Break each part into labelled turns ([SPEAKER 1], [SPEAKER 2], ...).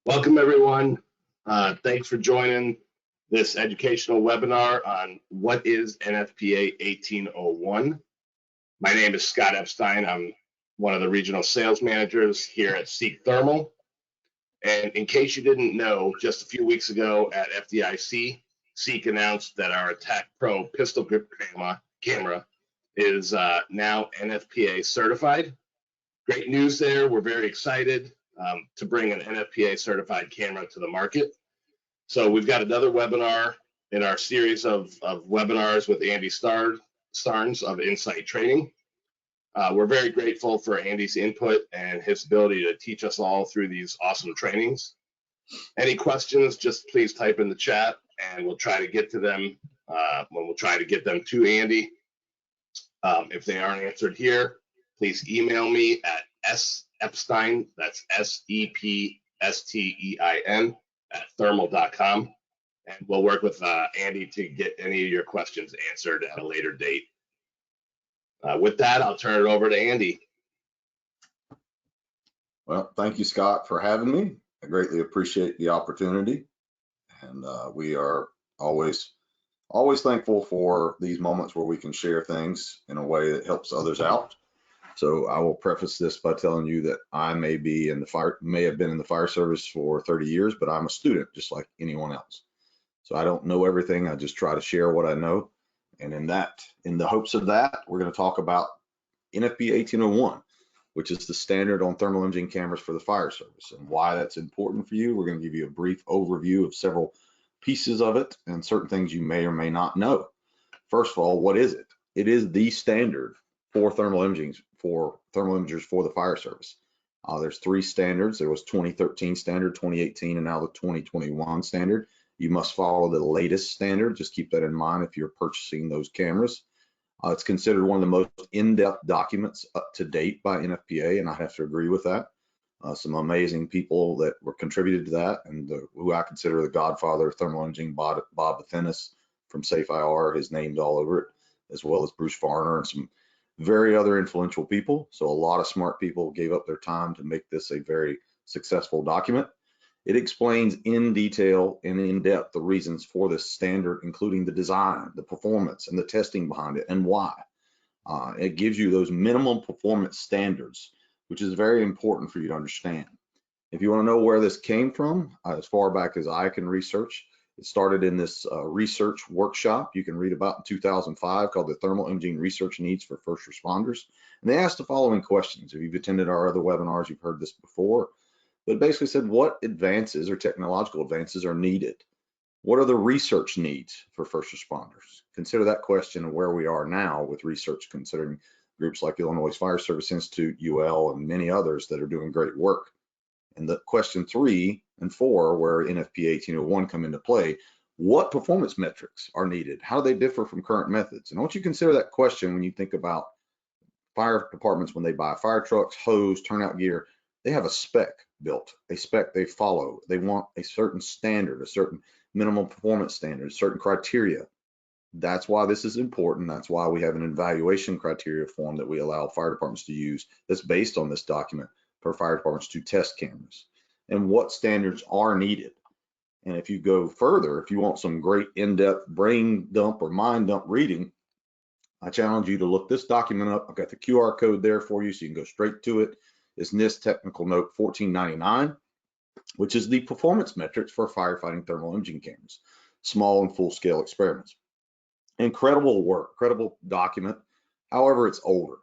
[SPEAKER 1] Welcome, everyone. Thanks for joining this educational webinar on what is NFPA 1801. My name is Scott Epstein. I'm one of the regional sales managers here at Seek Thermal. And in case you didn't know, just a few weeks ago at FDIC, Seek announced that our Attack Pro pistol grip camera is now NFPA certified. Great news there. We're very excited to bring an NFPA certified camera to the market. So we've got another webinar in our series of webinars with Andy Starnes of Insight Training. We're very grateful for Andy's input and his ability to teach us all through these awesome trainings. Any questions, just please type in the chat and we'll try to get to them when we'll try to get them to Andy. If they aren't answered here, please email me at Epstein, that's SEPSTEIN @thermal.com, and we'll work with Andy to get any of your questions answered at a later date. With that, I'll turn it over to Andy.
[SPEAKER 2] Well, thank you, Scott, for having me. I greatly appreciate the opportunity, and we are always thankful for these moments where we can share things in a way that helps others out. So I will preface this by telling you that I may have been in the fire service for 30 years, but I'm a student just like anyone else. So I don't know everything. I just try to share what I know. And in the hopes of that, we're going to talk about NFPA 1801, which is the standard on thermal imaging cameras for the fire service, and why that's important for you. We're going to give you a brief overview of several pieces of it and certain things you may or may not know. First of all, what is it? It is the standard for thermal imagers for the fire service. There's three standards. There was 2013 standard, 2018, and now the 2021 standard. You must follow the latest standard. Just keep that in mind if you're purchasing those cameras. It's considered one of the most in-depth documents up to date by NFPA, and I have to agree with that. Some amazing people that were contributed to that, and who I consider the godfather of thermal imaging, Bob Athenis from SafeIR, his name's all over it, as well as Bruce Farner and some very other influential people. So a lot of smart people gave up their time to make this a very successful document. It explains in detail and in depth the reasons for this standard, including the design, the performance, and the testing behind it, and why. It gives you those minimum performance standards, which is very important for you to understand. If you want to know where this came from, as far back as I can research, it started in this research workshop you can read about in 2005 called the Thermal Imaging Research Needs for First Responders. And they asked the following questions. If you've attended our other webinars, you've heard this before. But it basically said, what advances or technological advances are needed? What are the research needs for first responders? Consider that question and where we are now with research, considering groups like Illinois Fire Service Institute, UL, and many others that are doing great work. And the question 3 and 4, where NFPA 1801 come into play, what performance metrics are needed? How do they differ from current methods? And I want you to consider that question when you think about fire departments when they buy fire trucks, hose, turnout gear. They have a spec built, a spec they follow. They want a certain standard, a certain minimum performance standard, certain criteria. That's why this is important. That's why we have an evaluation criteria form that we allow fire departments to use that's based on this document for fire departments to test cameras and what standards are needed. And if you go further, if you want some great in-depth brain dump or mind dump reading, I challenge you to look this document up. I've got the QR code there for you so you can go straight to it. It's NIST Technical Note 1499, which is the performance metrics for firefighting thermal imaging cameras, small and full-scale experiments. Incredible work, incredible document. However, it's older.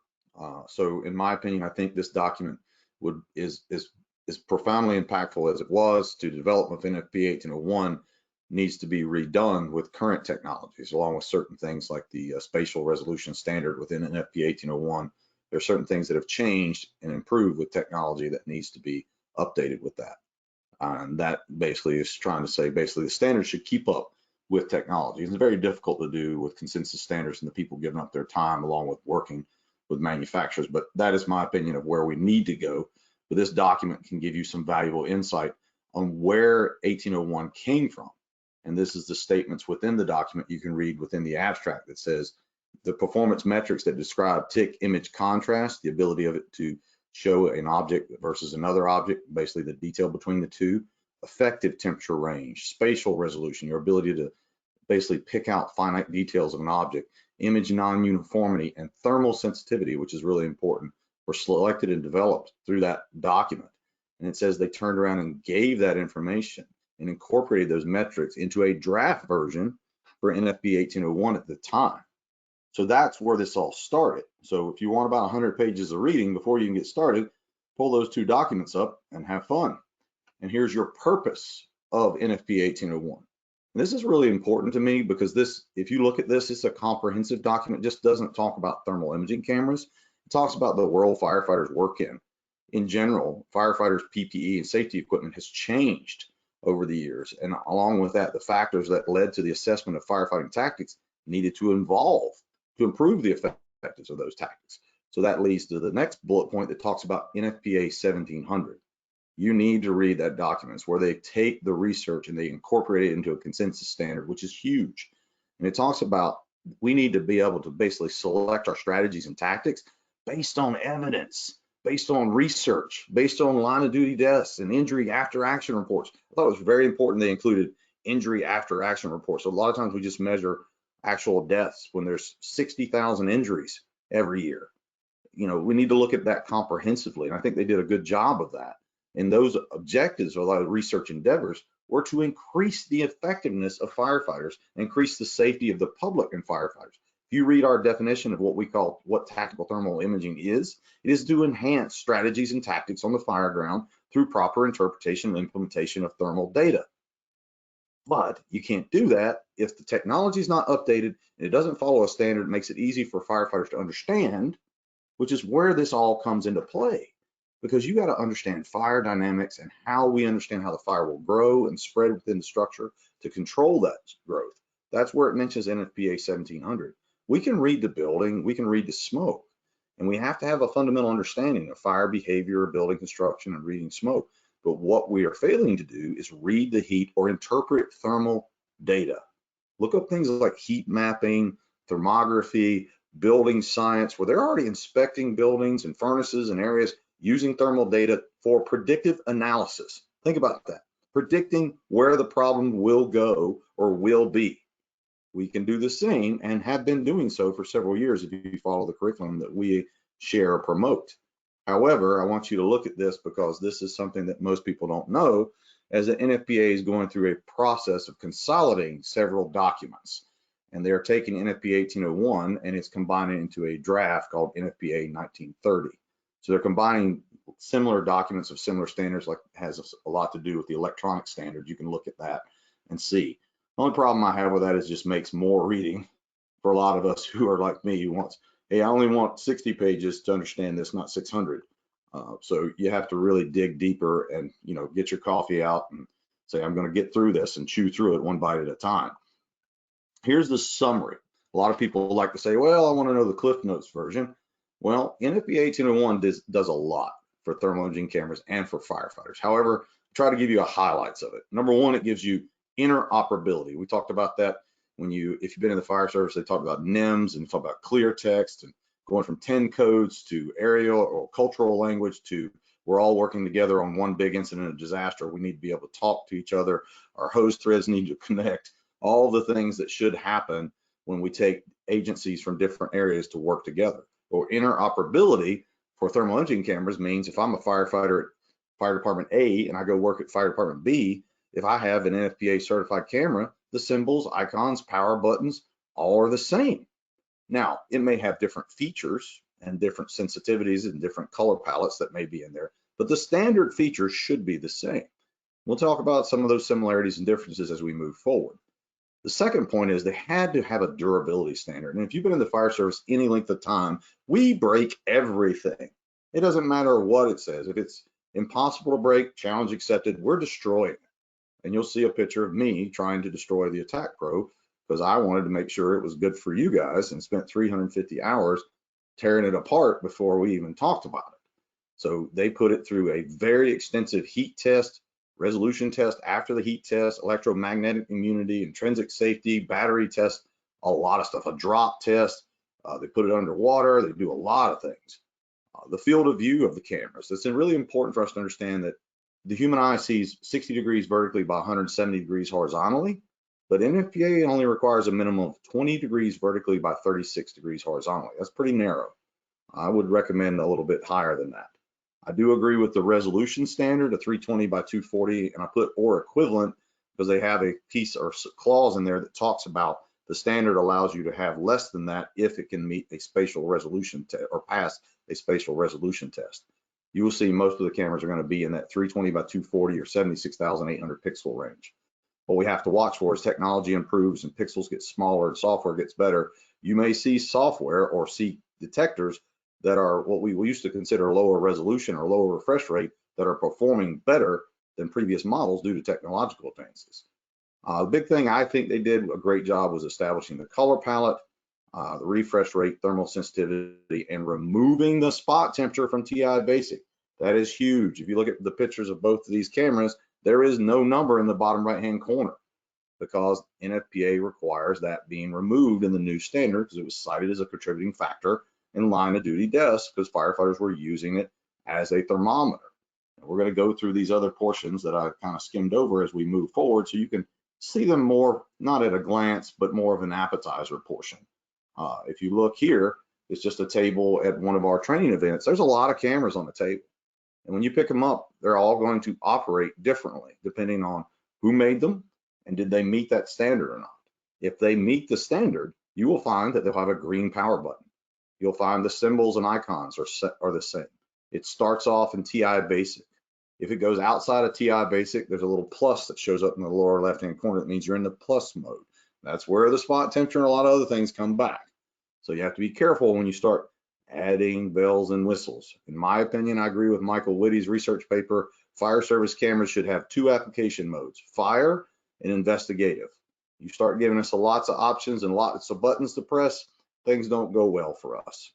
[SPEAKER 2] So in my opinion, I think this document is profoundly impactful as it was to development of NFPA 1801 needs to be redone with current technologies, along with certain things like the spatial resolution standard within NFPA 1801. There are certain things that have changed and improved with technology that needs to be updated with that. And that basically is trying to say, basically the standards should keep up with technology. It's very difficult to do with consensus standards and the people giving up their time along with working with manufacturers, but that is my opinion of where we need to go. But this document can give you some valuable insight on where 1801 came from. And this is the statements within the document you can read within the abstract that says the performance metrics that describe tick image contrast, the ability of it to show an object versus another object, basically the detail between the two, effective temperature range, spatial resolution, your ability to basically pick out finite details of an object, image non-uniformity, and thermal sensitivity, which is really important, were selected and developed through that document. And it says they turned around and gave that information and incorporated those metrics into a draft version for NFPA 1801 at the time. So that's where this all started. So if you want about 100 pages of reading before you can get started, pull those two documents up and have fun. And here's your purpose of NFPA 1801. And this is really important to me because this, if you look at this, it's a comprehensive document. It just doesn't talk about thermal imaging cameras. It talks about the world firefighters work in. In general, firefighters' PPE and safety equipment has changed over the years. And along with that, the factors that led to the assessment of firefighting tactics needed to evolve to improve the effectiveness of those tactics. So that leads to the next bullet point that talks about NFPA 1700. You need to read that document. It's where they take the research and they incorporate it into a consensus standard, which is huge. And it talks about we need to be able to basically select our strategies and tactics based on evidence, based on research, based on line of duty deaths and injury after action reports. I thought it was very important they included injury after action reports. So a lot of times we just measure actual deaths when there's 60,000 injuries every year. You know, we need to look at that comprehensively. And I think they did a good job of that. And those objectives or a lot of research endeavors were to increase the effectiveness of firefighters, increase the safety of the public and firefighters. If you read our definition of what we call what tactical thermal imaging is, it is to enhance strategies and tactics on the fire ground through proper interpretation and implementation of thermal data. But you can't do that if the technology is not updated and it doesn't follow a standard that makes it easy for firefighters to understand, which is where this all comes into play. Because you got to understand fire dynamics and how we understand how the fire will grow and spread within the structure to control that growth. That's where it mentions NFPA 1700. We can read the building, we can read the smoke, and we have to have a fundamental understanding of fire behavior, building construction, and reading smoke. But what we are failing to do is read the heat or interpret thermal data. Look up things like heat mapping, thermography, building science, where they're already inspecting buildings and furnaces and areas using thermal data for predictive analysis. Think about that. Predicting where the problem will go or will be. We can do the same and have been doing so for several years if you follow the curriculum that we share or promote. However, I want you to look at this because this is something that most people don't know, as the NFPA is going through a process of consolidating several documents. And they're taking NFPA 1801 and it's combining into a draft called NFPA 1930. So they're combining similar documents of similar standards, like has a lot to do with the electronic standard. You can look at that and see. The only problem I have with that is just makes more reading for a lot of us who are like me, who wants, hey, I only want 60 pages to understand this, not 600. So you have to really dig deeper and, you know, get your coffee out and say, I'm going to get through this and chew through it one bite at a time. Here's the summary. A lot of people like to say, well, I want to know the Cliff Notes version. Well, NFPA 1801 does a lot for thermal imaging cameras and for firefighters. However, I try to give you a highlights of it. Number one, it gives you interoperability. We talked about that when if you've been in the fire service, they talk about NIMS and talk about clear text and going from 10 codes to aerial or cultural language to we're all working together on one big incident of disaster. We need to be able to talk to each other. Our hose threads need to connect. All the things that should happen when we take agencies from different areas to work together. Or interoperability for thermal imaging cameras means if I'm a firefighter at fire department A and I go work at fire department B, if I have an NFPA certified camera, the symbols, icons, power buttons, all are the same. Now, it may have different features and different sensitivities and different color palettes that may be in there, but the standard features should be the same. We'll talk about some of those similarities and differences as we move forward. The second point is they had to have a durability standard. And if you've been in the fire service any length of time, we break everything. It doesn't matter what it says. If it's impossible to break, challenge accepted, we're destroying it. And you'll see a picture of me trying to destroy the Attack Pro because I wanted to make sure it was good for you guys and spent 350 hours tearing it apart before we even talked about it. So they put it through a very extensive heat test, resolution test after the heat test, electromagnetic immunity, intrinsic safety, battery test, a lot of stuff, a drop test. They put it underwater. They do a lot of things. The field of view of the cameras. It's really important for us to understand that the human eye sees 60 degrees vertically by 170 degrees horizontally, but NFPA only requires a minimum of 20 degrees vertically by 36 degrees horizontally. That's pretty narrow. I would recommend a little bit higher than that. I do agree with the resolution standard, a 320 by 240, and I put or equivalent because they have a piece or clause in there that talks about the standard allows you to have less than that if it can meet a spatial resolution or pass a spatial resolution test. You will see most of the cameras are going to be in that 320 by 240 or 76,800 pixel range. What we have to watch for is technology improves and pixels get smaller and software gets better. You may see software or see detectors that are what we used to consider lower resolution or lower refresh rate that are performing better than previous models due to technological advances. The big thing I think they did a great job was establishing the color palette, the refresh rate, thermal sensitivity, and removing the spot temperature from TI Basic. That is huge. If you look at the pictures of both of these cameras, there is no number in the bottom right-hand corner because NFPA requires that being removed in the new standard because it was cited as a contributing factor in line of duty deaths because firefighters were using it as a thermometer. And we're going to go through these other portions that I kind of skimmed over as we move forward so you can see them more, not at a glance, but more of an appetizer portion. If you look here, it's just a table at one of our training events. There's a lot of cameras on the table. And when you pick them up, they're all going to operate differently depending on who made them and did they meet that standard or not. If they meet the standard, you will find that they'll have a green power button. You'll find the symbols and icons are the same. It starts off in TI Basic. If it goes outside of TI Basic, there's a little plus that shows up in the lower left-hand corner. That means you're in the plus mode. That's where the spot temperature and a lot of other things come back. So you have to be careful when you start adding bells and whistles. In my opinion, I agree with Michael Whitty's research paper. Fire service cameras should have two application modes, fire and investigative. You start giving us lots of options and lots of buttons to press, things don't go well for us.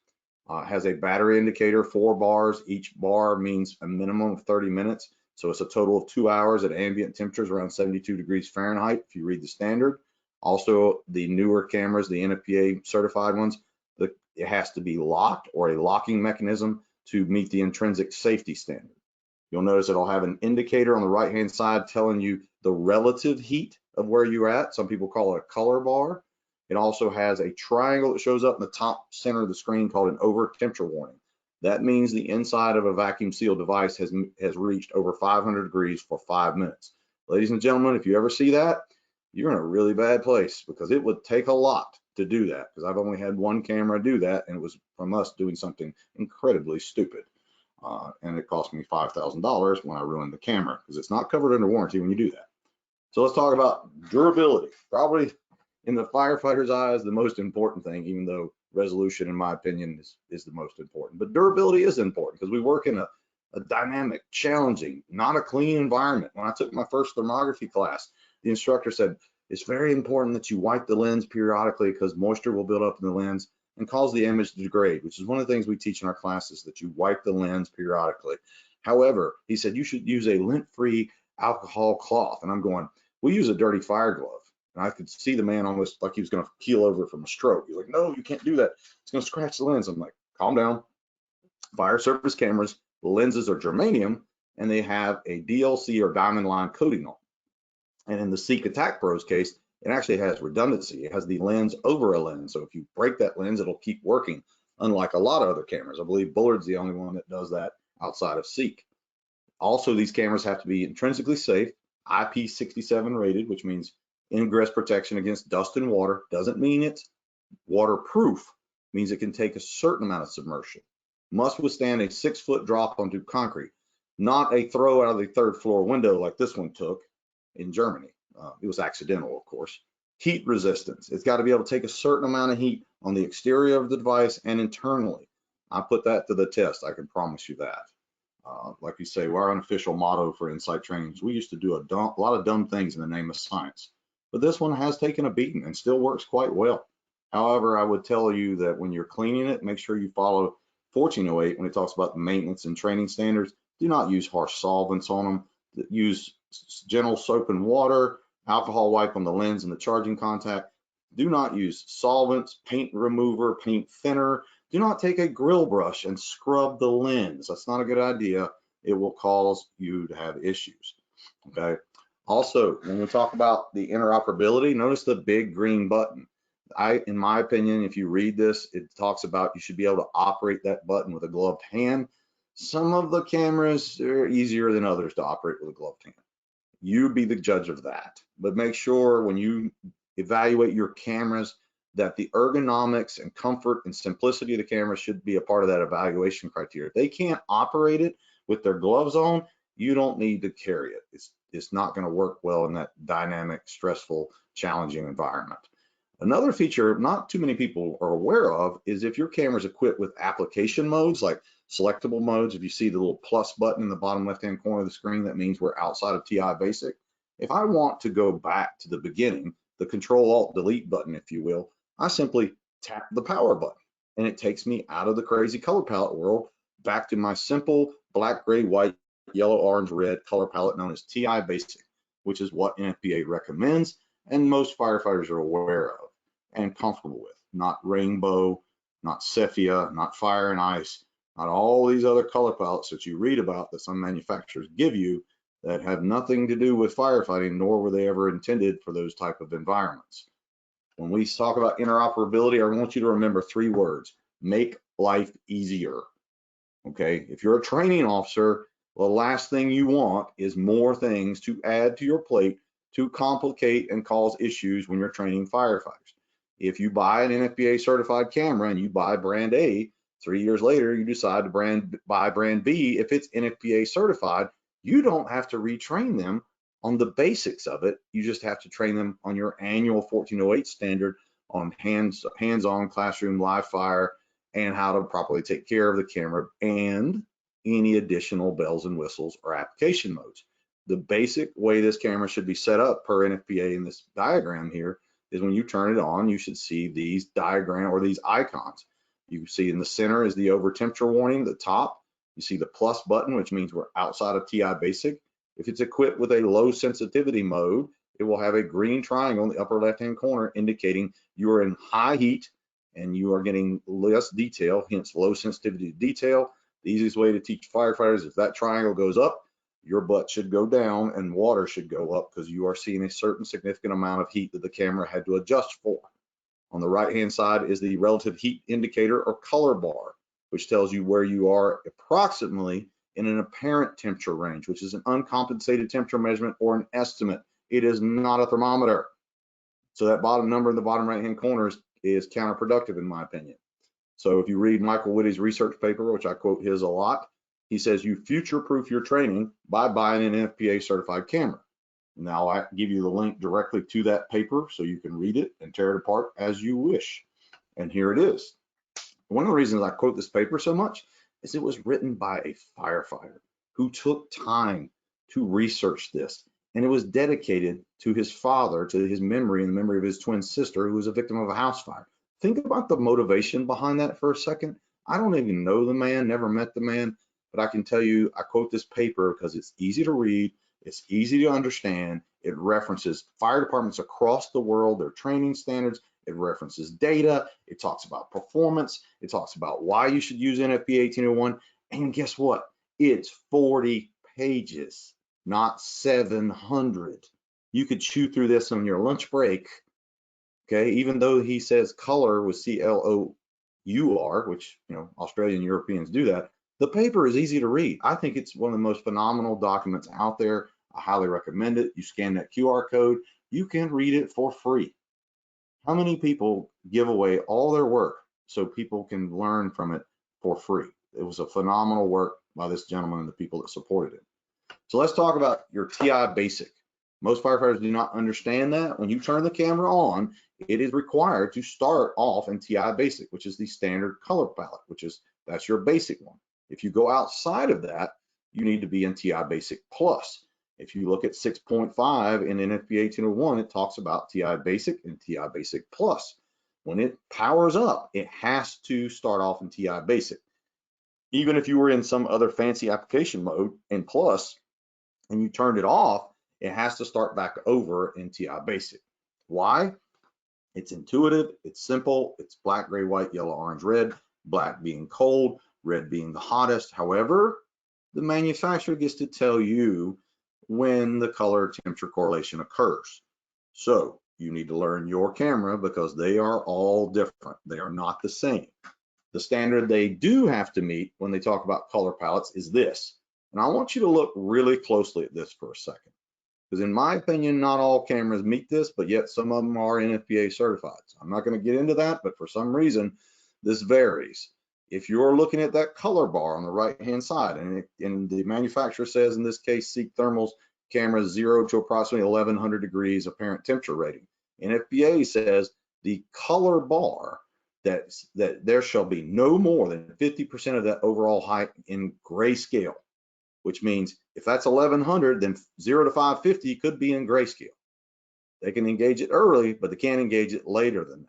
[SPEAKER 2] Has a battery indicator, 4 bars. Each bar means a minimum of 30 minutes. So it's a total of 2 hours at ambient temperatures around 72 degrees Fahrenheit if you read the standard. Also, the newer cameras, the NFPA certified ones, it has to be locked or a locking mechanism to meet the intrinsic safety standard. You'll notice it'll have an indicator on the right-hand side telling you the relative heat of where you're at. Some people call it a color bar. It also has a triangle that shows up in the top center of the screen called an over temperature warning. That means the inside of a vacuum sealed device has reached over 500 degrees for 5 minutes. Ladies and gentlemen, if you ever see that, you're in a really bad place because it would take a lot to do that because I've only had one camera do that and it was from us doing something incredibly stupid. And it cost me $5,000 when I ruined the camera because it's not covered under warranty when you do that. So let's talk about durability. Probably in the firefighter's eyes, the most important thing, even though resolution, in my opinion, is the most important. But durability is important because we work in a dynamic, challenging, not a clean environment. When I took my first thermography class, the instructor said, it's very important that you wipe the lens periodically because moisture will build up in the lens and cause the image to degrade, which is one of the things we teach in our classes, that you wipe the lens periodically. However, he said you should use a lint-free alcohol cloth. And I'm going, we use a dirty fire glove. And I could see the man almost like he was going to keel over from a stroke. He's like, no, you can't do that. It's going to scratch the lens. I'm like, calm down. Fire service cameras, the lenses are germanium and they have a DLC or diamond line coating on. And in the Seek Attack Pro's case, it actually has redundancy. It has the lens over a lens. So if you break that lens, it'll keep working, unlike a lot of other cameras. I believe Bullard's the only one that does that outside of Seek. Also, these cameras have to be intrinsically safe, IP67 rated, which means ingress protection against dust and water. Doesn't mean it's waterproof, means it can take a certain amount of submersion. Must withstand a 6-foot drop onto concrete, not a throw out of the 3rd floor window like this one took in Germany. It was accidental, of course. Heat resistance. It's got to be able to take a certain amount of heat on the exterior of the device and internally. I put that to the test, I can promise you that. Like you say, our unofficial motto for Insight trainings, we used to do a lot of dumb things in the name of science, but this one has taken a beating and still works quite well. However, I would tell you that when you're cleaning it, make sure you follow 1408 when it talks about the maintenance and training standards. Do not use harsh solvents on them. Use gentle soap and water, alcohol wipe on the lens and the charging contact. Do not use solvents, paint remover, paint thinner. Do not take a grill brush and scrub the lens. That's not a good idea. It will cause you to have issues, okay? Also, when we talk about the interoperability, notice the big green button. In my opinion, if you read this, it talks about you should be able to operate that button with a gloved hand. Some of the cameras are easier than others to operate with a gloved hand. You be the judge of that, but make sure when you evaluate your cameras that the ergonomics and comfort and simplicity of the camera should be a part of that evaluation criteria. If they can't operate it with their gloves on, you don't need to carry it. It's not going to work well in that dynamic, stressful, challenging environment. Another feature not too many people are aware of is if your camera is equipped with application modes like selectable modes. If you see the little plus button in the bottom left-hand corner of the screen, that means we're outside of TI Basic. If I want to go back to the beginning, the Control-Alt-Delete button, if you will, I simply tap the power button and it takes me out of the crazy color palette world back to my simple black, gray, white, yellow, orange, red color palette known as TI Basic, which is what NFPA recommends and most firefighters are aware of and comfortable with. Not rainbow, not sepia, not fire and ice, not all these other color palettes that you read about that some manufacturers give you that have nothing to do with firefighting, nor were they ever intended for those type of environments. When we talk about interoperability, I want you to remember 3 words: make life easier. Okay, if you're a training officer, the last thing you want is more things to add to your plate to complicate and cause issues when you're training firefighters. If you buy an NFPA certified camera and you buy brand A, 3 years later you decide to buy brand B, if it's NFPA certified, you don't have to retrain them on the basics of it. You just have to train them on your annual 1408 standard on hands-on classroom live fire and how to properly take care of the camera and any additional bells and whistles or application modes. The basic way this camera should be set up per NFPA in this diagram here is when you turn it on, you should see these diagram or these icons. You see in the center is the over temperature warning, the top, you see the plus button, which means we're outside of TI Basic. If it's equipped with a low sensitivity mode, it will have a green triangle in the upper left-hand corner indicating you are in high heat and you are getting less detail, hence low sensitivity to detail. The easiest way to teach firefighters, if that triangle goes up, your butt should go down and water should go up because you are seeing a certain significant amount of heat that the camera had to adjust for. On the right-hand side is the relative heat indicator or color bar, which tells you where you are approximately in an apparent temperature range, which is an uncompensated temperature measurement or an estimate. It is not a thermometer. So that bottom number in the bottom right-hand corner is counterproductive in my opinion. So if you read Michael Whitty's research paper, which I quote his a lot, he says you future-proof your training by buying an NFPA certified camera. Now I give you the link directly to that paper so you can read it and tear it apart as you wish. And here it is. One of the reasons I quote this paper so much is it was written by a firefighter who took time to research this, and it was dedicated to his father, to his memory and the memory of his twin sister who was a victim of a house fire. Think about the motivation behind that for a second. I don't even know the man, never met the man, but I can tell you I quote this paper because it's easy to read, it's easy to understand, it references fire departments across the world, their training standards, it references data, it talks about performance, it talks about why you should use NFPA 1801, and guess what? It's 40 pages, not 700. You could chew through this on your lunch break, okay? Even though he says color with C-L-O-U-R, which, you know, Australian Europeans do that, the paper is easy to read. I think it's one of the most phenomenal documents out there. I highly recommend it. You scan that QR code, you can read it for free. How many people give away all their work so people can learn from it for free? It was a phenomenal work by this gentleman and the people that supported it. So let's talk about your TI Basic. Most firefighters do not understand that. When you turn the camera on, it is required to start off in TI Basic, which is the standard color palette, that's your basic one. If you go outside of that, you need to be in TI Basic Plus. If you look at 6.5 in NFPA 1801, it talks about TI Basic and TI Basic Plus. When it powers up, it has to start off in TI Basic. Even if you were in some other fancy application mode in Plus and you turned it off, it has to start back over in TI Basic. Why? It's intuitive, it's simple, it's black, gray, white, yellow, orange, red. black being cold, red being the hottest. However, the manufacturer gets to tell you when the color temperature correlation occurs. So you need to learn your camera because they are all different. They are not the same. The standard they do have to meet when they talk about color palettes is this. And I want you to look really closely at this for a second, because in my opinion, not all cameras meet this, but yet some of them are NFPA certified. So I'm not going to get into that, but for some reason, this varies. If you're looking at that color bar on the right-hand side, and the manufacturer says, in this case, Seek Thermal's camera 0 to approximately 1100 degrees apparent temperature rating. NFPA says the color bar that there shall be no more than 50% of that overall height in grayscale, which means if that's 1100, then 0 to 550 could be in grayscale. They can engage it early, but they can't engage it later than that.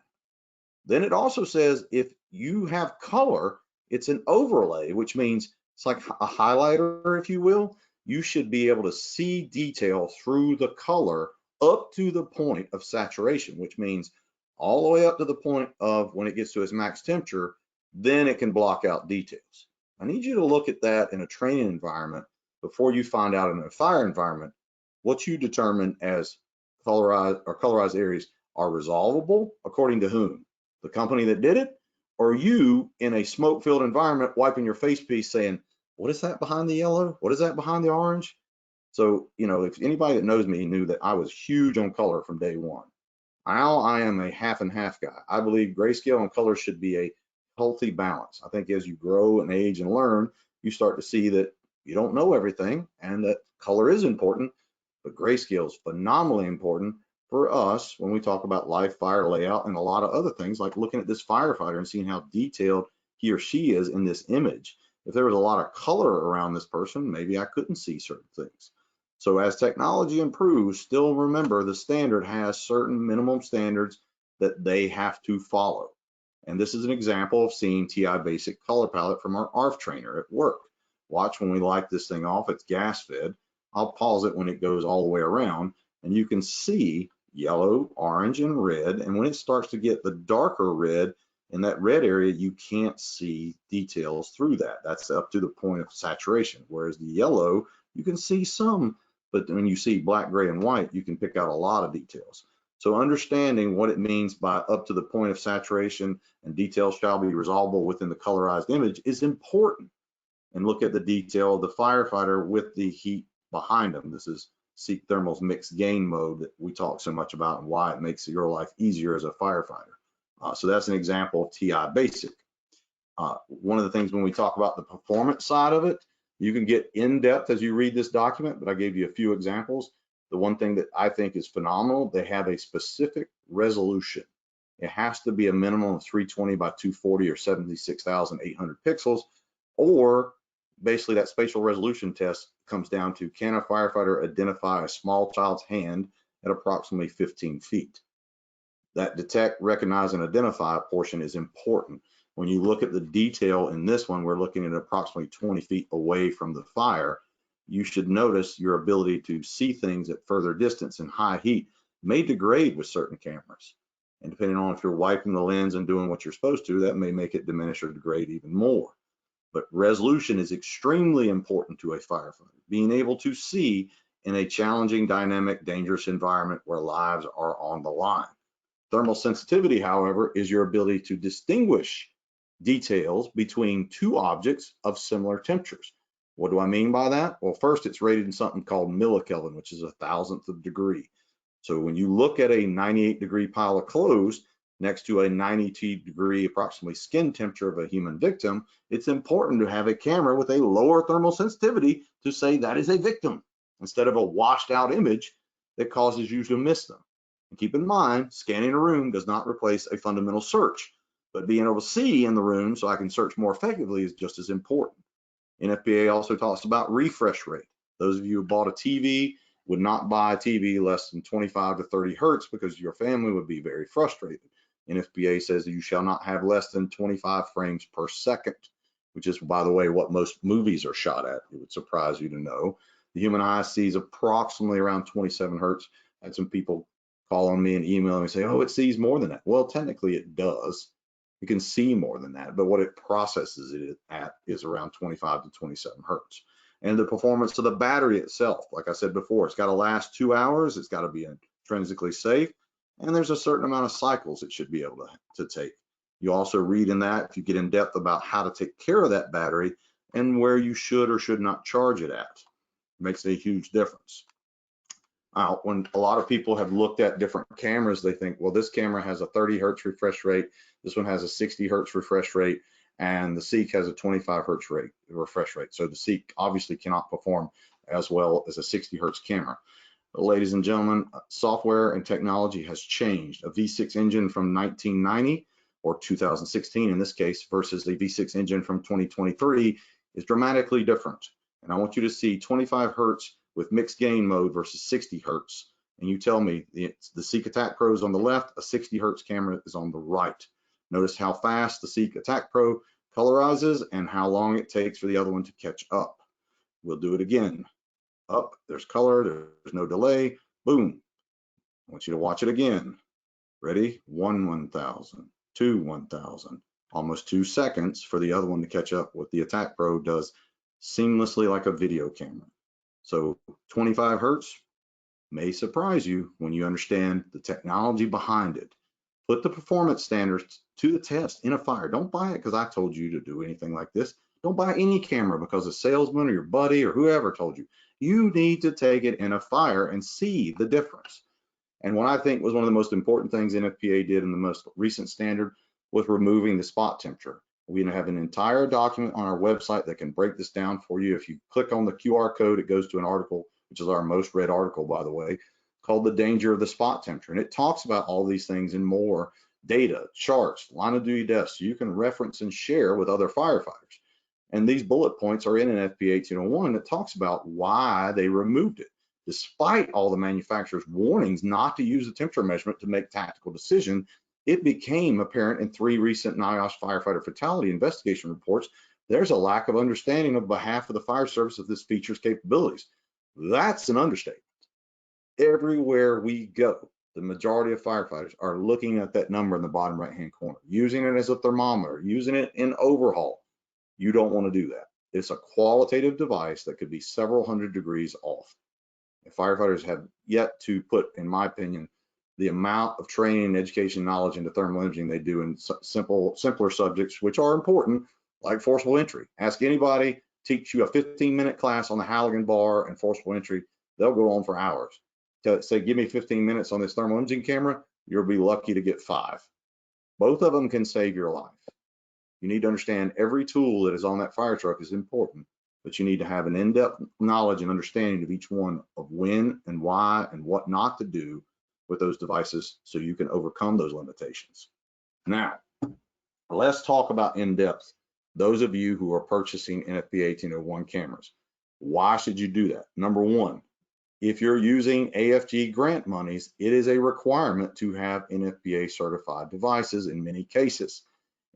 [SPEAKER 2] Then it also says if you have color, it's an overlay, which means it's like a highlighter, if you will. You should be able to see detail through the color up to the point of saturation, which means all the way up to the point of when it gets to its max temperature, then it can block out details. I need you to look at that in a training environment before you find out in a fire environment what you determine as colorized areas are resolvable according to whom? The company that did it, or you in a smoke-filled environment wiping your face piece saying, what is that behind the yellow? What is that behind the orange? So, you know, if anybody that knows me knew that I was huge on color from day one. Now I am a half and half guy. I believe grayscale and color should be a healthy balance. I think as you grow and age and learn, you start to see that you don't know everything and that color is important, but grayscale is phenomenally important for us when we talk about live fire layout and a lot of other things, like looking at this firefighter and seeing how detailed he or she is in this image. If there was a lot of color around this person, maybe I couldn't see certain things. So as technology improves, still remember the standard has certain minimum standards that they have to follow. And this is an example of seeing TI basic color palette from our ARF trainer at work. Watch when we light this thing off, it's gas fed. I'll pause it when it goes all the way around, and you can see yellow, orange, and red. And when it starts to get the darker red, in that red area, you can't see details through that. That's up to the point of saturation. Whereas the yellow, you can see some, but when you see black, gray, and white, you can pick out a lot of details. So understanding what it means by up to the point of saturation and details shall be resolvable within the colorized image is important. And look at the detail of the firefighter with the heat behind them. This is Seek Thermal's mixed gain mode that we talk so much about and why it makes your life easier as a firefighter. So that's an example of TI basic. One of the things when we talk about the performance side of it, you can get in depth as you read this document, but I gave you a few examples. The one thing that I think is phenomenal, they have a specific resolution. It has to be a minimum of 320 by 240 or 76,800 pixels, or basically that spatial resolution test comes down to, can a firefighter identify a small child's hand at approximately 15 feet? That detect, recognize, and identify portion is important. When you look at the detail in this one, we're looking at approximately 20 feet away from the fire. You should notice your ability to see things at further distance and high heat may degrade with certain cameras. And depending on if you're wiping the lens and doing what you're supposed to, that may make it diminish or degrade even more. But resolution is extremely important to a firefighter. Being able to see in a challenging, dynamic, dangerous environment where lives are on the line. Thermal sensitivity, however, is your ability to distinguish details between two objects of similar temperatures. What do I mean by that? Well, first, it's rated in something called millikelvin, which is a thousandth of degree. So when you look at a 98-degree pile of clothes next to a 92-degree approximately skin temperature of a human victim, it's important to have a camera with a lower thermal sensitivity to say that is a victim, instead of a washed out image that causes you to miss them. And keep in mind, scanning a room does not replace a fundamental search, but being able to see in the room so I can search more effectively is just as important. NFPA also talks about refresh rate. Those of you who bought a TV would not buy a TV less than 25 to 30 hertz because your family would be very frustrated. NFPA says that you shall not have less than 25 frames per second, which is, by the way, what most movies are shot at. It would surprise you to know. The human eye sees approximately around 27 hertz. I had some people call on me and email me and say, oh, it sees more than that. Well, technically it does. It can see more than that, but what it processes it at is around 25 to 27 hertz. And the performance of the battery itself, like I said before, it's got to last 2 hours. It's got to be intrinsically safe. And there's a certain amount of cycles it should be able to take. You also read in that, if you get in depth about how to take care of that battery and where you should or should not charge it at. It makes a huge difference. When a lot of people have looked at different cameras, they think, well, this camera has a 30 hertz refresh rate, this one has a 60 hertz refresh rate, and the Seek has a 25 hertz refresh rate. So the Seek obviously cannot perform as well as a 60 hertz camera. But ladies and gentlemen, software and technology has changed. A V6 engine from 1990 or 2016 in this case versus a V6 engine from 2023 is dramatically different. And I want you to see 25 hertz with mixed gain mode versus 60 hertz. And you tell me the Seek Attack Pro is on the left, a 60 hertz camera is on the right. Notice how fast the Seek Attack Pro colorizes and how long it takes for the other one to catch up. We'll do it again. Up, there's color, there's no delay, boom. I want you to watch it again. Ready? 1,000, 2, 1,000. Almost 2 seconds for the other one to catch up. What the Attack Pro does seamlessly like a video camera. So 25 hertz may surprise you when you understand the technology behind it. Put the performance standards to the test in a fire. Don't buy it because I told you to do anything like this. Don't buy any camera because a salesman or your buddy or whoever told you. You need to take it in a fire and see the difference. And what I think was one of the most important things NFPA did in the most recent standard was removing the spot temperature. We have an entire document on our website that can break this down for you. If you click on the QR code, it goes to an article, which is our most read article, by the way, called The Danger of the Spot Temperature. And it talks about all these things and more, data, charts, line of duty deaths, so you can reference and share with other firefighters. And these bullet points are in NFPA 1801 that talks about why they removed it. Despite all the manufacturer's warnings not to use the temperature measurement to make tactical decisions, it became apparent in 3 recent NIOSH firefighter fatality investigation reports, there's a lack of understanding on behalf of the fire service of this feature's capabilities. That's an understatement. Everywhere we go, the majority of firefighters are looking at that number in the bottom right-hand corner, using it as a thermometer, using it in overhaul. You don't want to do that. It's a qualitative device that could be several hundred degrees off. And firefighters have yet to put, in my opinion, the amount of training and education knowledge into thermal imaging they do in simpler subjects, which are important, like forcible entry. Ask anybody, teach you a 15-minute class on the Halligan bar and forcible entry, they'll go on for hours. Say, give me 15 minutes on this thermal imaging camera, you'll be lucky to get 5. Both of them can save your life. You need to understand every tool that is on that fire truck is important, but you need to have an in-depth knowledge and understanding of each one of when and why and what not to do with those devices so you can overcome those limitations. Now, let's talk about in-depth. Those of you who are purchasing NFPA 1801 cameras, why should you do that? Number one, if you're using AFG grant monies, it is a requirement to have NFPA certified devices in many cases.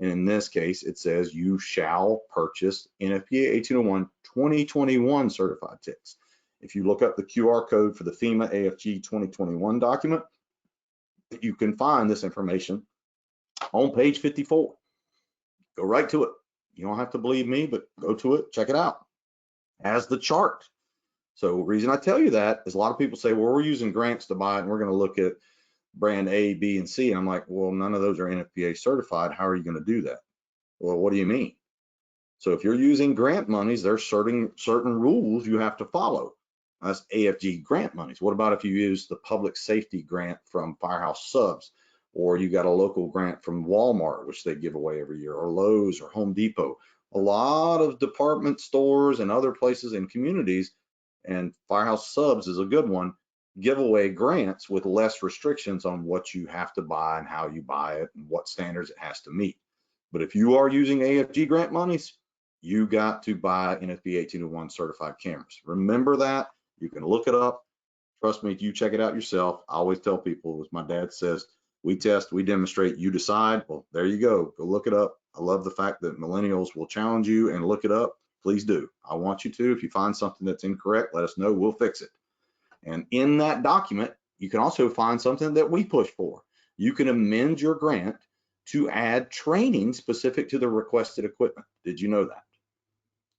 [SPEAKER 2] And in this case, it says you shall purchase NFPA 1801 2021 certified ticks. If you look up the QR code for the FEMA AFG 2021 document, you can find this information on page 54. Go right to it. You don't have to believe me, but go to it, check it out. As the chart. So the reason I tell you that is a lot of people say, well, we're using grants to buy it and we're going to look at brand A, B, and C. And I'm like, well, none of those are NFPA certified. How are you going to do that? Well, what do you mean? So if you're using grant monies, there's certain rules you have to follow. That's AFG grant monies. What about if you use the public safety grant from Firehouse Subs, or you got a local grant from Walmart, which they give away every year, or Lowe's or Home Depot? A lot of department stores and other places in communities, and Firehouse Subs is a good one, give away grants with less restrictions on what you have to buy and how you buy it and what standards it has to meet. But if you are using AFG grant monies, you got to buy NFPA 1801 certified cameras. Remember that. You can look it up. Trust me, you check it out yourself. I always tell people, as my dad says, we test, we demonstrate, you decide. Well, there you go. Go look it up. I love the fact that millennials will challenge you and look it up. Please do. I want you to. If you find something that's incorrect, let us know. We'll fix it. And in that document, you can also find something that we push for. You can amend your grant to add training specific to the requested equipment. Did you know that?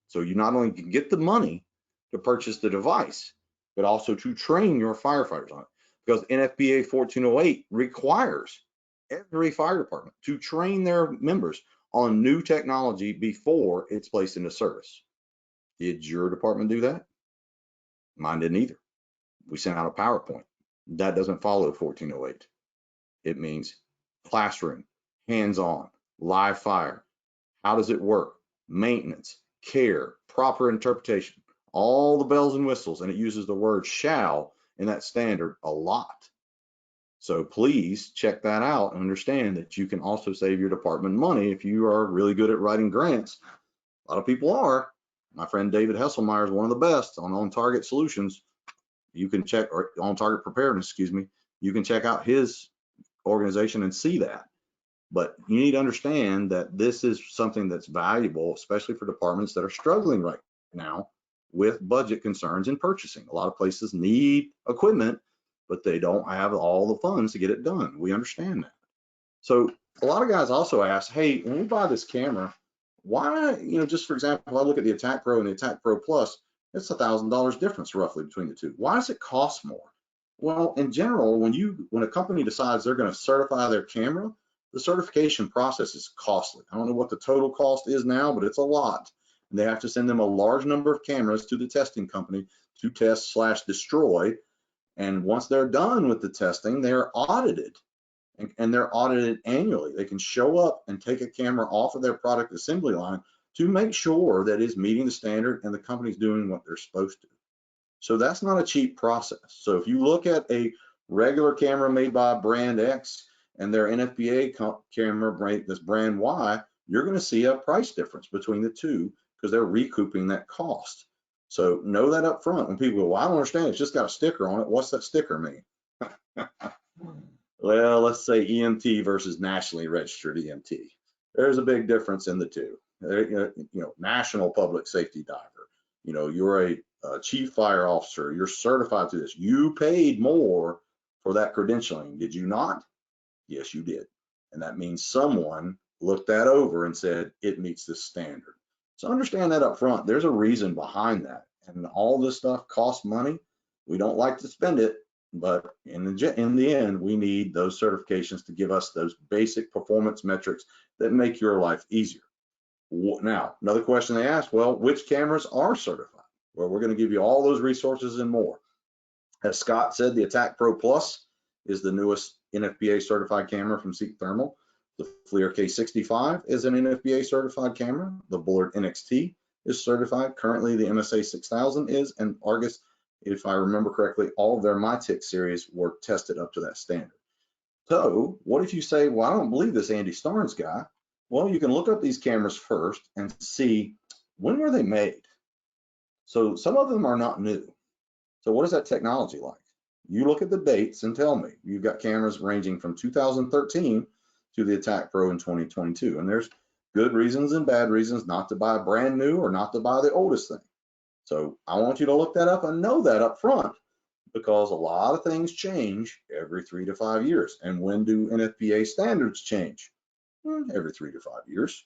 [SPEAKER 2] So you not only can get the money to purchase the device, but also to train your firefighters on it. Because NFPA 1408 requires every fire department to train their members on new technology before it's placed into service. Did your department do that? Mine didn't either. We sent out a PowerPoint. That doesn't follow 1408. It means classroom, hands-on, live fire. How does it work? Maintenance, care, proper interpretation, all the bells and whistles, and it uses the word shall in that standard a lot. So please check that out and understand that you can also save your department money if you are really good at writing grants. A lot of people are. My friend David Hesselmeyer is one of the best on target solutions. You can check, or on target preparedness, excuse me. You can check out his organization and see that. But you need to understand that this is something that's valuable, especially for departments that are struggling right now with budget concerns in purchasing. A lot of places need equipment, but they don't have all the funds to get it done. We understand that. So a lot of guys also ask, hey, when we buy this camera, why, just for example, I look at the Attack Pro and the Attack Pro Plus, it's $1,000 difference roughly between the two. Why does it cost more? Well, in general, when a company decides they're going to certify their camera, the certification process is costly. I don't know what the total cost is now, but it's a lot. And they have to send them a large number of cameras to the testing company to test/destroy. And once they're done with the testing, they're audited, and they're audited annually. They can show up and take a camera off of their product assembly line to make sure that it's meeting the standard and the company's doing what they're supposed to. So that's not a cheap process. So if you look at a regular camera made by brand X and their NFPA camera that's brand Y, you're going to see a price difference between the two because they're recouping that cost. So know that up front. When people go, well, I don't understand, it's just got a sticker on it. What's that sticker mean? Well, let's say EMT versus nationally registered EMT. There's a big difference in the two. National public safety diver. You're a chief fire officer. You're certified to this. You paid more for that credentialing, did you not? Yes, you did. And that means someone looked that over and said it meets this standard. So understand that up front. There's a reason behind that. And all this stuff costs money. We don't like to spend it, but in the end, we need those certifications to give us those basic performance metrics that make your life easier. Now, another question they ask, well, which cameras are certified? Well, we're going to give you all those resources and more. As Scott said, the Attack Pro Plus is the newest NFPA certified camera from Seek Thermal. The FLIR K65 is an NFPA certified camera. The Bullard NXT is certified. Currently, the MSA 6000 is, and Argus, if I remember correctly, all of their MyTick series were tested up to that standard. So what if you say, well, I don't believe this Andy Starnes guy? Well, you can look up these cameras first and see when were they made. So some of them are not new. So what is that technology like? You look at the dates and tell me. You've got cameras ranging from 2013 to the Attack Pro in 2022. And there's good reasons and bad reasons not to buy brand new or not to buy the oldest thing. So I want you to look that up and know that up front, because a lot of things change every 3 to 5 years. And when do NFPA standards change? Every 3 to 5 years.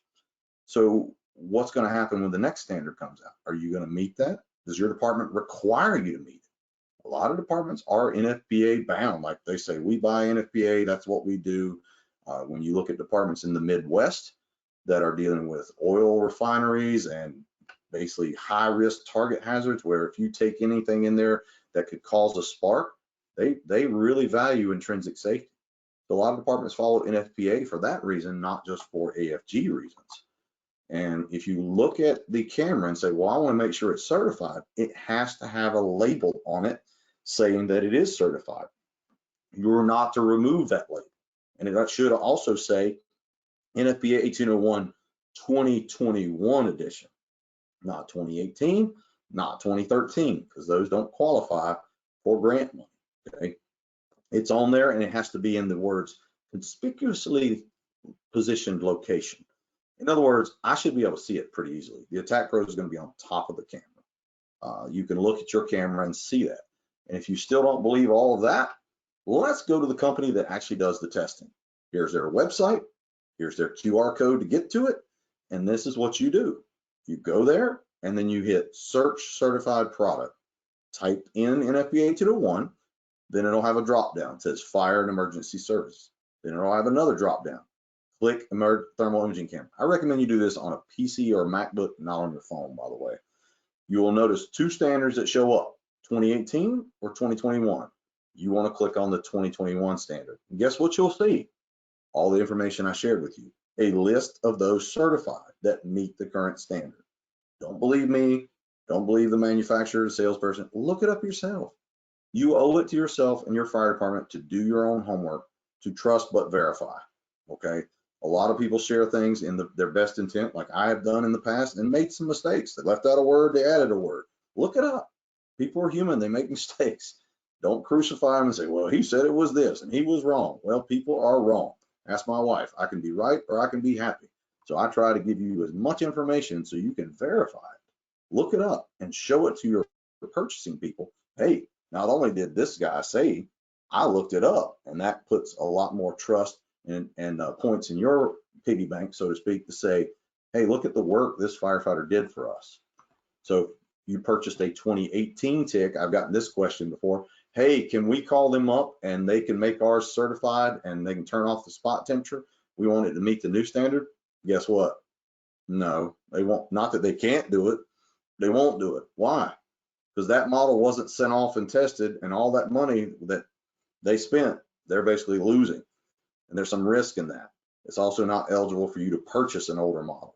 [SPEAKER 2] So what's going to happen when the next standard comes out? Are you going to meet that? Does your department require you to meet it? A lot of departments are NFPA bound. Like they say, we buy NFPA, that's what we do. When you look at departments in the Midwest that are dealing with oil refineries and basically high risk target hazards, where if you take anything in there that could cause a spark, they really value intrinsic safety. So a lot of departments follow NFPA for that reason, not just for AFG reasons. And if you look at the camera and say, well, I want to make sure it's certified, it has to have a label on it saying that it is certified. You're not to remove that label. And it should also say NFPA 1801 2021 edition, not 2018, not 2013, because those don't qualify for grant money. Okay, it's on there, and it has to be in the words conspicuously positioned location. In other words, I should be able to see it pretty easily. The Attack Pro is going to be on top of the camera. You can look at your camera and see that. And if you still don't believe all of that, let's go to the company that actually does the testing. Here's their website. Here's their QR code to get to it. And this is what you do. You go there and then you hit search certified product, type in NFPA 801, then it'll have a drop down. It says fire and emergency service. Then it'll have another drop down. Click thermal imaging camera. I recommend you do this on a PC or MacBook, not on your phone, by the way. You will notice two standards that show up, 2018 or 2021. You want to click on the 2021 standard. And guess what you'll see? All the information I shared with you, a list of those certified that meet the current standard. Don't believe me. Don't believe the manufacturer, the salesperson. Look it up yourself. You owe it to yourself and your fire department to do your own homework, to trust but verify, okay? A lot of people share things in their best intent, like I have done in the past, and made some mistakes. They left out a word, they added a word. Look it up. People are human, they make mistakes. Don't crucify them and say, well, he said it was this and he was wrong. Well, people are wrong. Ask my wife. I can be right or I can be happy. So I try to give you as much information so you can verify it. Look it up and show it to your purchasing people. Hey, not only did this guy say, I looked it up, and that puts a lot more trust and points in your piggy bank, so to speak, to say, hey, look at the work this firefighter did for us. So you purchased a 2018 TIC. I've gotten this question before. Hey, can we call them up and they can make ours certified and they can turn off the spot temperature? We want it to meet the new standard. Guess what? No, they won't. Not that they can't do it. They won't do it. Why? Because that model wasn't sent off and tested, and all that money that they spent, they're basically losing. And there's some risk in that. It's also not eligible for you to purchase an older model.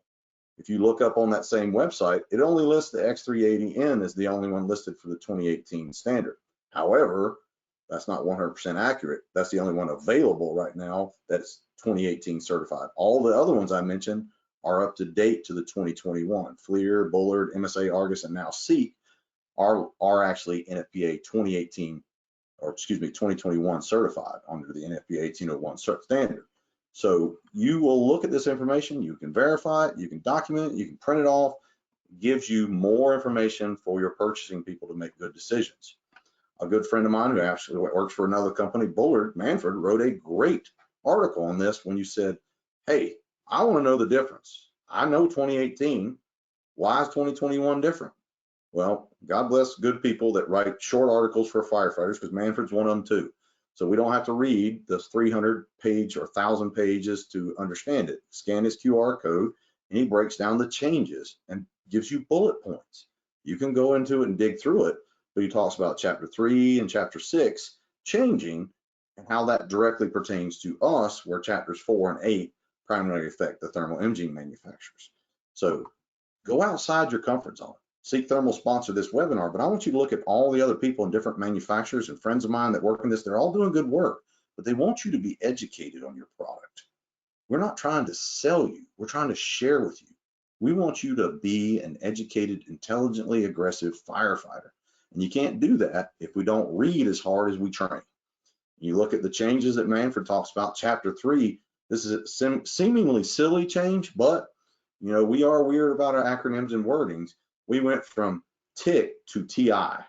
[SPEAKER 2] If you look up on that same website, it only lists the X380N as the only one listed for the 2018 standard. However, that's not 100% accurate. That's the only one available right now that's 2018 certified. All the other ones I mentioned are up to date to the 2021. FLIR, Bullard, MSA, Argus, and now SEEK are actually NFPA 2021 certified under the NFPA 1801 standard. So you will look at this information, you can verify it, you can document it, you can print it off. It gives you more information for your purchasing people to make good decisions. A good friend of mine who actually works for another company, Bullard, Manfred, wrote a great article on this when you said, hey, I want to know the difference. I know 2018, why is 2021 different? Well, God bless good people that write short articles for firefighters, because Manfred's one of them too. So we don't have to read this 300 page or 1,000 pages to understand it. Scan his QR code and he breaks down the changes and gives you bullet points. You can go into it and dig through it, but he talks about chapter 3 and chapter 6 changing and how that directly pertains to us, where chapters 4 and 8 primarily affect the thermal imaging manufacturers. So go outside your comfort zone. Seek Thermal sponsor this webinar, but I want you to look at all the other people in different manufacturers and friends of mine that work in this. They're all doing good work, but they want you to be educated on your product. We're not trying to sell you. We're trying to share with you. We want you to be an educated, intelligently aggressive firefighter. And you can't do that if we don't read as hard as we train. You look at the changes that Manfred talks about, chapter 3, this is a seemingly silly change, but you know, we are weird about our acronyms and wordings. We went from TIC to TI.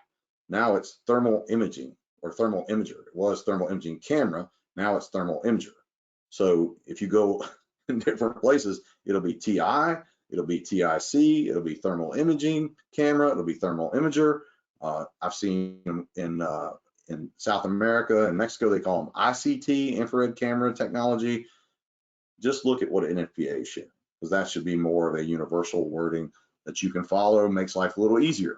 [SPEAKER 2] Now it's thermal imaging or thermal imager. It was thermal imaging camera. Now it's thermal imager. So if you go in different places, it'll be TI, it'll be TIC, it'll be thermal imaging camera, it'll be thermal imager. I've seen them in South America and Mexico, they call them ICT, infrared camera technology. Just look at what NFPA is sharing, because that should be more of a universal wording that you can follow, makes life a little easier.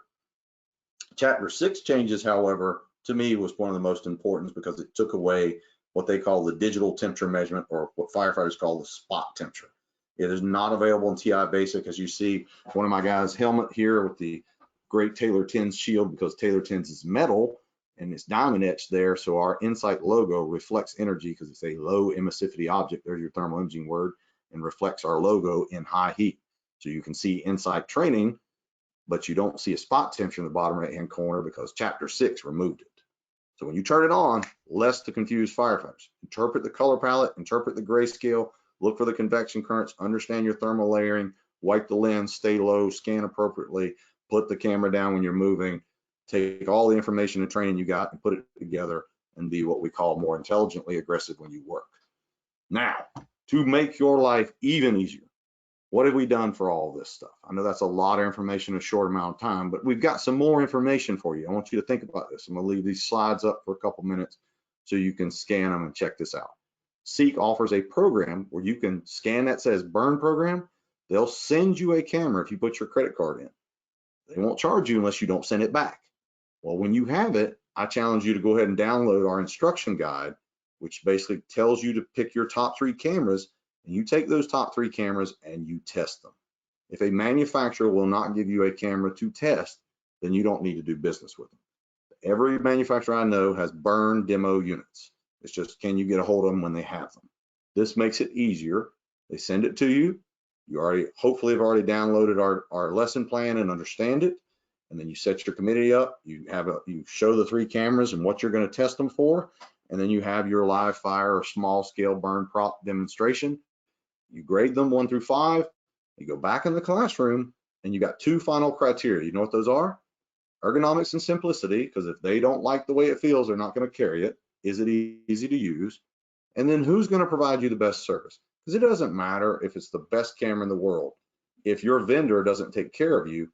[SPEAKER 2] Chapter 6 changes, however, to me was one of the most important, because it took away what they call the digital temperature measurement, or what firefighters call the spot temperature. It is not available in TI Basic. As you see, one of my guys' helmet here with the great Taylor Tins shield, because Taylor Tins is metal and it's diamond etched there, so our Insight logo reflects energy because it's a low emissivity object. There's your thermal imaging word, and reflects our logo in high heat. So you can see Insight training, but you don't see a spot temperature in the bottom right-hand corner because chapter 6 removed it. So when you turn it on, less to confuse firefighters. Interpret the color palette, interpret the grayscale, look for the convection currents, understand your thermal layering, wipe the lens, stay low, scan appropriately, put the camera down when you're moving, take all the information and training you got and put it together and be what we call more intelligently aggressive when you work. Now, to make your life even easier. What have we done for all this stuff? I know that's a lot of information in a short amount of time, but we've got some more information for you. I want you to think about this. I'm going to leave these slides up for a couple minutes so you can scan them and check this out. Seek offers a program where you can scan that says burn program. They'll send you a camera if you put your credit card in. They won't charge you unless you don't send it back. Well, when you have it, I challenge you to go ahead and download our instruction guide, which basically tells you to pick your top 3 cameras, and you take those top 3 cameras and you test them. If a manufacturer will not give you a camera to test, then you don't need to do business with them. Every manufacturer I know has burn demo units. It's just, can you get a hold of them when they have them? This makes it easier. They send it to you. You already, hopefully have already downloaded our lesson plan and understand it. And then you set your committee up. You show the 3 cameras and what you're going to test them for. And then you have your live fire or small scale burn prop demonstration. You grade them 1 through 5. You go back in the classroom and you got 2 final criteria. You know what those are? Ergonomics and simplicity, because if they don't like the way it feels, they're not going to carry it. Is it easy to use? And then who's going to provide you the best service? Because it doesn't matter if it's the best camera in the world. If your vendor doesn't take care of you,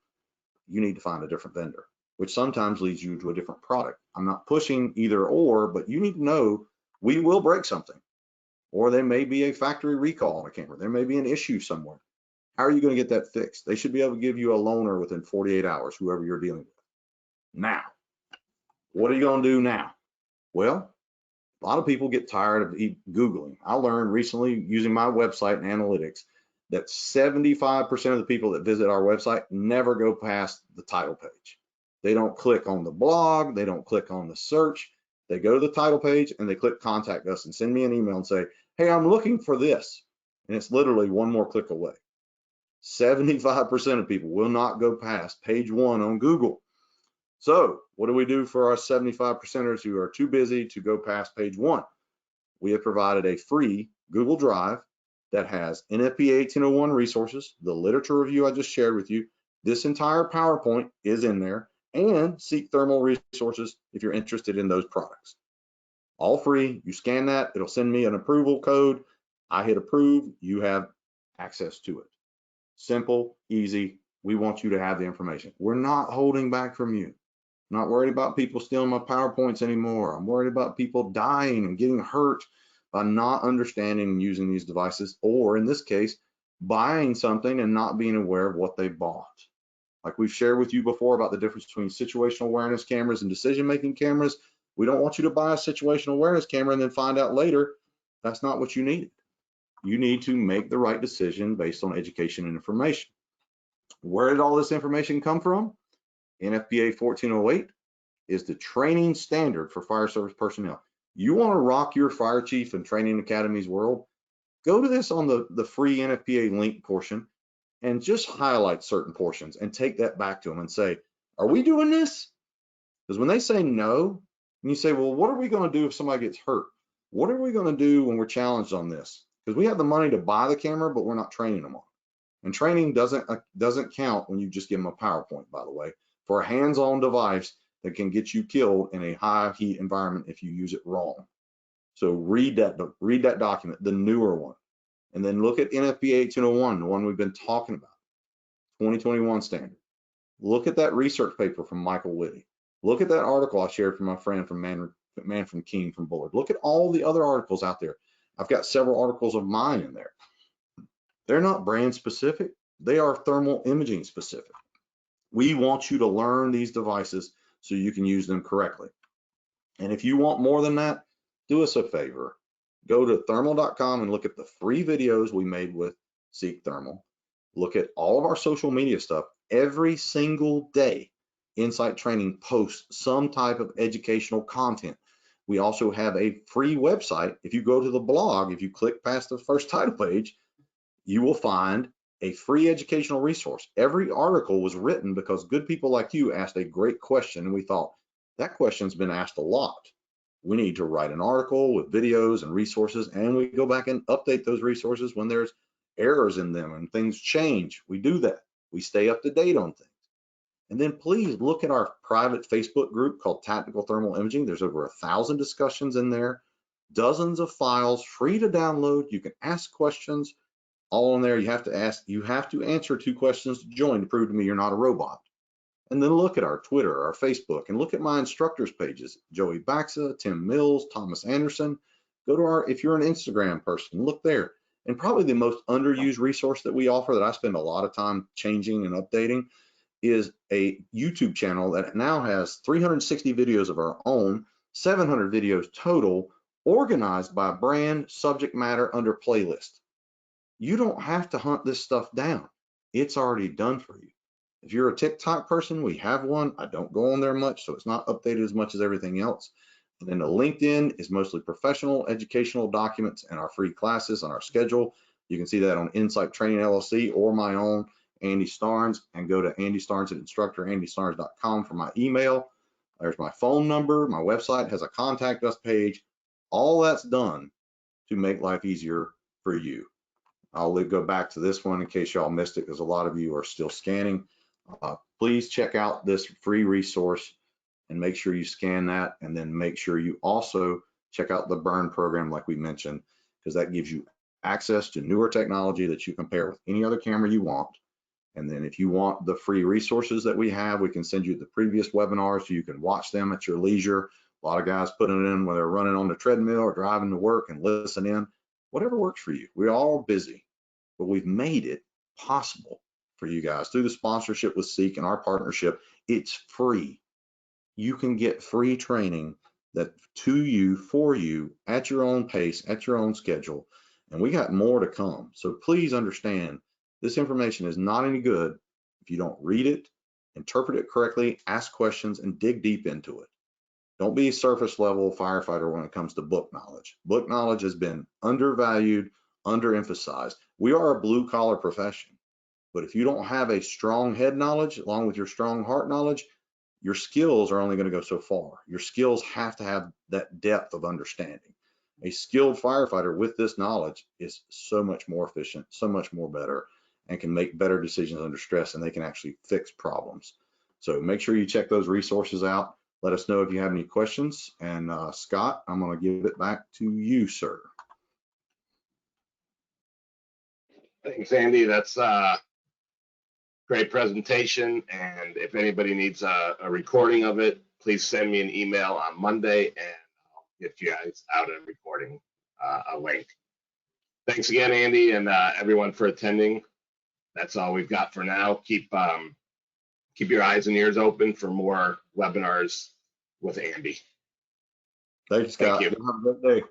[SPEAKER 2] you need to find a different vendor, which sometimes leads you to a different product. I'm not pushing either or, but you need to know we will break something, or there may be a factory recall on a camera. There may be an issue somewhere. How are you going to get that fixed? They should be able to give you a loaner within 48 hours, whoever you're dealing with. Now, what are you going to do now? Well, a lot of people get tired of Googling. I learned recently using my website and analytics that 75% of the people that visit our website never go past the title page. They don't click on the blog. They don't click on the search. They go to the title page and they click contact us and send me an email and say, hey, I'm looking for this. And it's literally 1 more click away. 75% of people will not go past page 1 on Google. So what do we do for our 75%ers who are too busy to go past page 1? We have provided a free Google Drive that has NFPA 1801 resources, the literature review I just shared with you. This entire PowerPoint is in there, and Seek Thermal resources if you're interested in those products. All free. You scan that, it'll send me an approval code. I hit approve, you have access to it. Simple, easy. We want you to have the information. We're not holding back from you. I'm not worried about people stealing my PowerPoints anymore. I'm worried about people dying and getting hurt by not understanding and using these devices, or in this case, buying something and not being aware of what they bought. Like we've shared with you before about the difference between situational awareness cameras and decision-making cameras. We don't want you to buy a situational awareness camera and then find out later that's not what you needed. You need to make the right decision based on education and information. Where did all this information come from? NFPA 1408 is the training standard for fire service personnel. You want to rock your fire chief and training academies world? Go to this on the free NFPA link portion and just highlight certain portions and take that back to them and say, are we doing this? Because when they say no, and you say, well, what are we going to do if somebody gets hurt? What are we going to do when we're challenged on this? Because we have the money to buy the camera, but we're not training them on it. And training doesn't count when you just give them a PowerPoint, by the way, for a hands-on device that can get you killed in a high heat environment if you use it wrong. So read that document, the newer one, and then look at NFPA 1801, the one we've been talking about, 2021 standard. Look at that research paper from Michael Whitty. Look at that article I shared from my friend from Man from King from Bullard. Look at all the other articles out there. I've got several articles of mine in there. They're not brand specific. They are thermal imaging specific. We want you to learn these devices so you can use them correctly. And if you want more than that, do us a favor. Go to thermal.com and look at the free videos we made with Seek Thermal. Look at all of our social media stuff. Every single day, Insight Training posts some type of educational content. We also have a free website. If you go to the blog, if you click past the first title page, you will find a free educational resource. Every article was written because good people like you asked a great question, and we thought, that question's been asked a lot. We need to write an article with videos and resources, and we go back and update those resources when there's errors in them and things change. We do that. We stay up to date on things. And then please look at our private Facebook group called Tactical Thermal Imaging. There's over 1,000 discussions in there. Dozens of files, free to download. You can ask questions, all in there. You have to answer 2 questions to join to prove to me you're not a robot. And then look at our Twitter, our Facebook, and look at my instructors pages, Joey Baxa, Tim Mills, Thomas Anderson. Go to if you're an Instagram person, look there. And probably the most underused resource that we offer that I spend a lot of time changing and updating is a YouTube channel that now has 360 videos of our own, 700 videos total, organized by brand, subject matter, under playlist. You don't have to hunt this stuff down. It's already done for you. If you're a TikTok person, we have one. I don't go on there much, so it's not updated as much as everything else. And then the LinkedIn is mostly professional, educational documents and our free classes on our schedule. You can see that on Insight Training LLC or my own, Andy Starnes, and go to Andy Starnes at instructorandystarnes.com for my email. There's my phone number. My website has a contact us page. All that's done to make life easier for you. I'll go back to this one in case y'all missed it, because a lot of you are still scanning. Please check out this free resource and make sure you scan that, and then make sure you also check out the Burn program like we mentioned, because that gives you access to newer technology that you can pair with any other camera you want. And then if you want the free resources that we have, we can send you the previous webinars so you can watch them at your leisure. A lot of guys putting it in when they're running on the treadmill or driving to work and listen in. Whatever works for you. We're all busy, but we've made it possible for you guys through the sponsorship with Seek and our partnership. It's free. You can get free training that to you, for you, at your own pace, at your own schedule. And we got more to come. So please understand, this information is not any good if you don't read it, interpret it correctly, ask questions, and dig deep into it. Don't be a surface level firefighter when it comes to book knowledge. Book knowledge has been undervalued, underemphasized. We are a blue collar profession, but if you don't have a strong head knowledge along with your strong heart knowledge, your skills are only going to go so far. Your skills have to have that depth of understanding. A skilled firefighter with this knowledge is so much more efficient, so much more better, and can make better decisions under stress, and they can actually fix problems. So make sure you check those resources out. Let us know if you have any questions. And Scott, I'm going to give it back to you, sir.
[SPEAKER 1] Thanks, Andy. That's great presentation. And if anybody needs a recording of it, please send me an email on Monday and I'll get you guys out a recording, a link. Thanks again, Andy, and everyone for attending. That's all we've got for now. Keep your eyes and ears open for more webinars with Andy.
[SPEAKER 2] Thank you, Scott.
[SPEAKER 1] Thank you.
[SPEAKER 2] Have a good day.